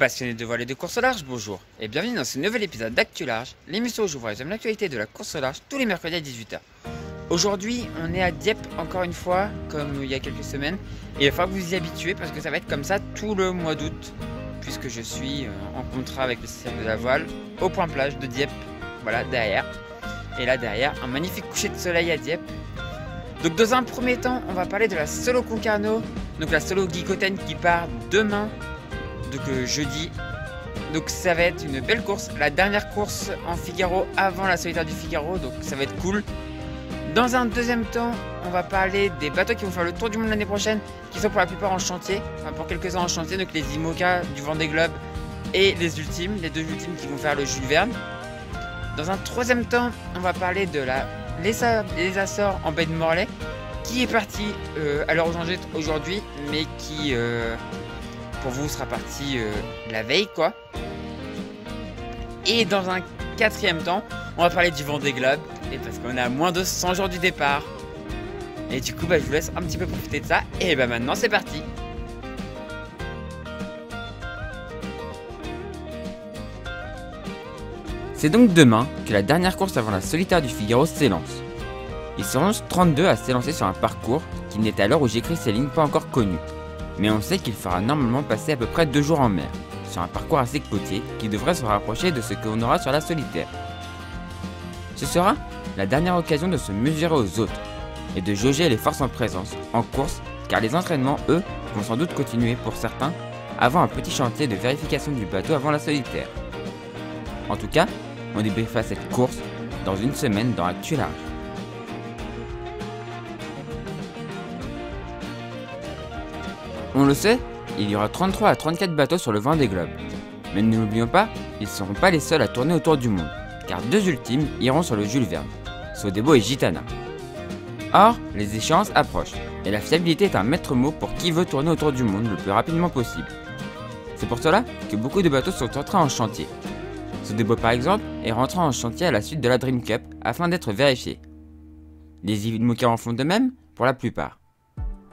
Passionnés de voile et de course au large, bonjour et bienvenue dans ce nouvel épisode d'Actu Large, l'émission où je vous résume l'actualité de la course au large tous les mercredis à 18 h. Aujourd'hui, on est à Dieppe encore une fois, comme il y a quelques semaines, et il va falloir que vous y habituez parce que ça va être comme ça tout le mois d'août, puisque je suis en contrat avec le système de la voile au point plage de Dieppe, voilà, derrière. Et là derrière, un magnifique coucher de soleil à Dieppe. Donc dans un premier temps, on va parler de la Solo Concarneau, donc la Solo Guicoten qui part demain, donc jeudi. Donc ça va être une belle course, la dernière course en Figaro avant la solitaire du Figaro, donc ça va être cool. Dans un deuxième temps, on va parler des bateaux qui vont faire le tour du monde l'année prochaine, qui sont pour la plupart en chantier, enfin pour quelques-uns en chantier, donc les IMOCA du Vendée Globe et les Ultimes, les deux Ultimes qui vont faire le Jules Verne. Dans un troisième temps, on va parler de les Açores en baie de Morlaix, qui est parti à l'heure où j'enregistre aujourd'hui, mais qui pour vous sera parti la veille quoi. Et dans un quatrième temps, on va parler du Vendée Globe, et parce qu'on est à moins de 100 jours du départ. Et du coup, je vous laisse un petit peu profiter de ça, et maintenant c'est parti. C'est donc demain que la dernière course avant la solitaire du Figaro s'élance. Ils seront 32 à s'élancer sur un parcours qui n'est à l'heure où j'écris ces lignes pas encore connu. Mais on sait qu'il fera normalement passer à peu près 2 jours en mer, sur un parcours assez côtier qui devrait se rapprocher de ce qu'on aura sur la solitaire. Ce sera la dernière occasion de se mesurer aux autres et de jauger les forces en présence en course, car les entraînements, eux, vont sans doute continuer pour certains avant un petit chantier de vérification du bateau avant la solitaire. En tout cas, on débriefera cette course dans une semaine dans Actu Large. On le sait, il y aura 33 à 34 bateaux sur le Vendée Globe. Mais ne l'oublions pas, ils ne seront pas les seuls à tourner autour du monde, car 2 Ultimes iront sur le Jules Verne, Sodebo et Gitana. Or, les échéances approchent, et la fiabilité est un maître mot pour qui veut tourner autour du monde le plus rapidement possible. C'est pour cela que beaucoup de bateaux sont entrés en chantier. Sodebo par exemple est rentré en chantier à la suite de la Dream Cup afin d'être vérifié. Les IMOCA en font de même pour la plupart.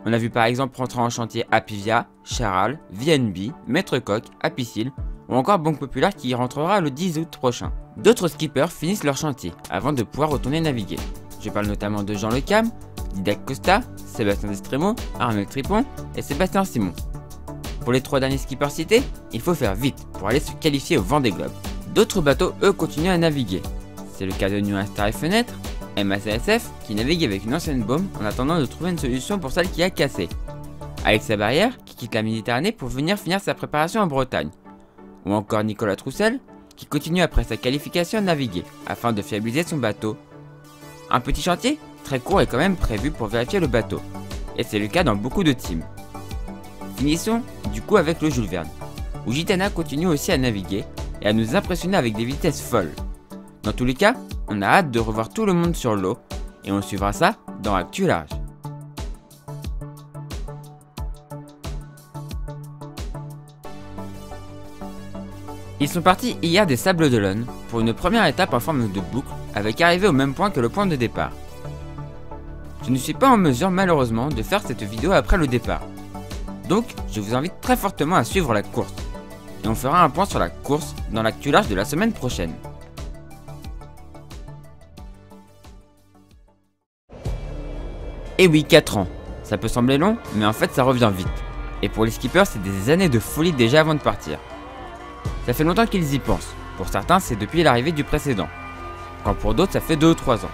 On a vu par exemple rentrer en chantier Apivia, Charal, VNB, Maître Coq, Apicil ou encore Banque Populaire qui y rentrera le 10 août prochain. D'autres skippers finissent leur chantier avant de pouvoir retourner naviguer. Je parle notamment de Jean Le Cam, Didac Costa, Sébastien Destremo, Arnaud Tripon et Sébastien Simon. Pour les 3 derniers skippers cités, il faut faire vite pour aller se qualifier au Vendée Globe. D'autres bateaux eux continuent à naviguer. C'est le cas de New Star et Fenêtre, MACSF qui navigue avec une ancienne baume en attendant de trouver une solution pour celle qui a cassé. Alexa Barrière qui quitte la Méditerranée pour venir finir sa préparation en Bretagne. Ou encore Nicolas Troussel qui continue après sa qualification à naviguer afin de fiabiliser son bateau. Un petit chantier très court est quand même prévu pour vérifier le bateau. Et c'est le cas dans beaucoup de teams. Finissons du coup avec le Jules Verne, où Gitana continue aussi à naviguer et à nous impressionner avec des vitesses folles. Dans tous les cas, on a hâte de revoir tout le monde sur l'eau et on suivra ça dans Actu Large. Ils sont partis hier des Sables d'Olonne pour une première étape en forme de boucle avec arrivée au même point que le point de départ. Je ne suis pas en mesure malheureusement de faire cette vidéo après le départ. Donc je vous invite très fortement à suivre la course. Et on fera un point sur la course dans l'Actu Large de la semaine prochaine. Et oui, 4 ans. Ça peut sembler long, mais en fait ça revient vite. Et pour les skippers, c'est des années de folie déjà avant de partir. Ça fait longtemps qu'ils y pensent. Pour certains, c'est depuis l'arrivée du précédent. Quand pour d'autres, ça fait 2 ou 3 ans.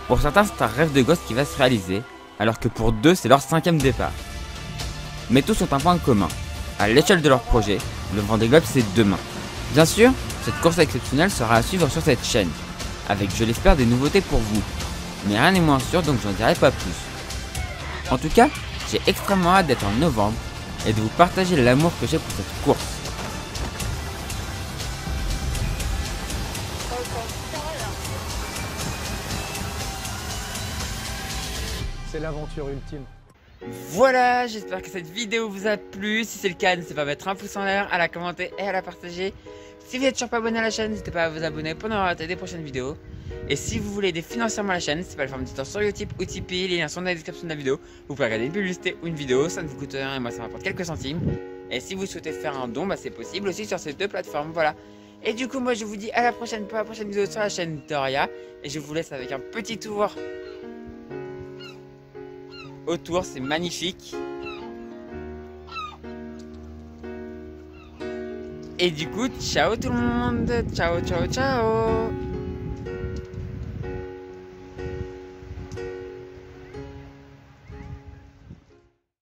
Pour certains, c'est un rêve de gosse qui va se réaliser, alors que pour 2, c'est leur 5e départ. Mais tous ont un point commun. À l'échelle de leur projet, le Vendée Globe c'est demain. Bien sûr, cette course exceptionnelle sera à suivre sur cette chaîne, avec je l'espère des nouveautés pour vous. Mais rien n'est moins sûr donc j'en dirai pas plus. En tout cas, j'ai extrêmement hâte d'être en novembre et de vous partager l'amour que j'ai pour cette course. C'est l'aventure ultime. Voilà, j'espère que cette vidéo vous a plu. Si c'est le cas, n'hésitez pas à mettre un pouce en l'air, à la commenter et à la partager. Si vous n'êtes toujours pas abonné à la chaîne, n'hésitez pas à vous abonner pour ne pas rater des prochaines vidéos. Et si vous voulez aider financièrement la chaîne, c'est pas le forme d'éditeur sur Utip ou Tipeee, les liens sont dans la description de la vidéo. Vous pouvez regarder une publicité ou une vidéo, ça ne vous coûte rien et moi ça me rapporte quelques centimes. Et si vous souhaitez faire un don, bah, c'est possible aussi sur ces deux plateformes, voilà. Et du coup, moi, je vous dis à la prochaine pour la prochaine vidéo sur la chaîne Doria. Et je vous laisse avec un petit tour autour, c'est magnifique. Et du coup, ciao tout le monde. Ciao, ciao, ciao.